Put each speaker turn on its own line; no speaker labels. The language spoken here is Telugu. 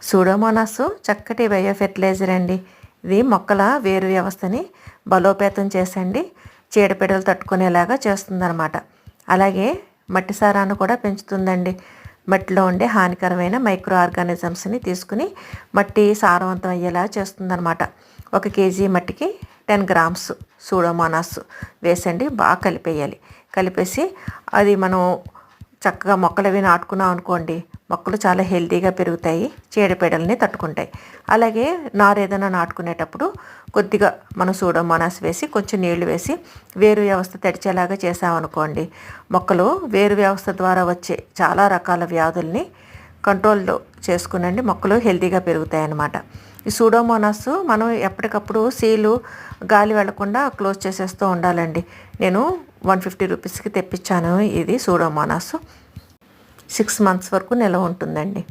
సూడోమోనాస్ చక్కటి బయో ఫెర్టిలైజర్ అండి. ఇది మొక్కల వేరు వ్యవస్థని బలోపేతం చేసండి చీడపీడలు తట్టుకునేలాగా చేస్తుందన్నమాట. అలాగే మట్టి సారాన్ని కూడా పెంచుతుందండి. మట్టిలో ఉండే హానికరమైన మైక్రో ఆర్గానిజమ్స్ని తీసుకుని మట్టి సారవంతం అయ్యేలా చేస్తుందన్నమాట. 1 కేజీ మట్టికి 10 గ్రామ్స్ సూడోమోనాస్ వేసండి బాగా కలిపేయాలి. కలిపేసి అది మనం చక్కగా మొక్కలు అవి నాటుకున్నాం అనుకోండి, మొక్కలు చాలా హెల్తీగా పెరుగుతాయి, చీడపీడల్ని తట్టుకుంటాయి. అలాగే నారు ఏదైనా నాటుకునేటప్పుడు కొద్దిగా మనం సూడోమోనాస్ వేసి కొంచెం నీళ్లు వేసి వేరు వ్యవస్థ తడిచేలాగా చేసామనుకోండి, మొక్కలు వేరు వ్యవస్థ ద్వారా వచ్చే చాలా రకాల వ్యాధుల్ని కంట్రోల్లో చేసుకునండి మొక్కలు హెల్తీగా పెరుగుతాయి అన్నమాట. ఈ సూడోమోనాస్ మనం ఎప్పటికప్పుడు సీలు గాలి వెళ్లకుండా క్లోజ్ చేసేస్తూ ఉండాలండి. నేను 150 రూపీస్కి తెప్పించాను. ఇది సూడోమోనాస్ 6 మంత్స్ వరకు నిల్వ ఉంటుందండి.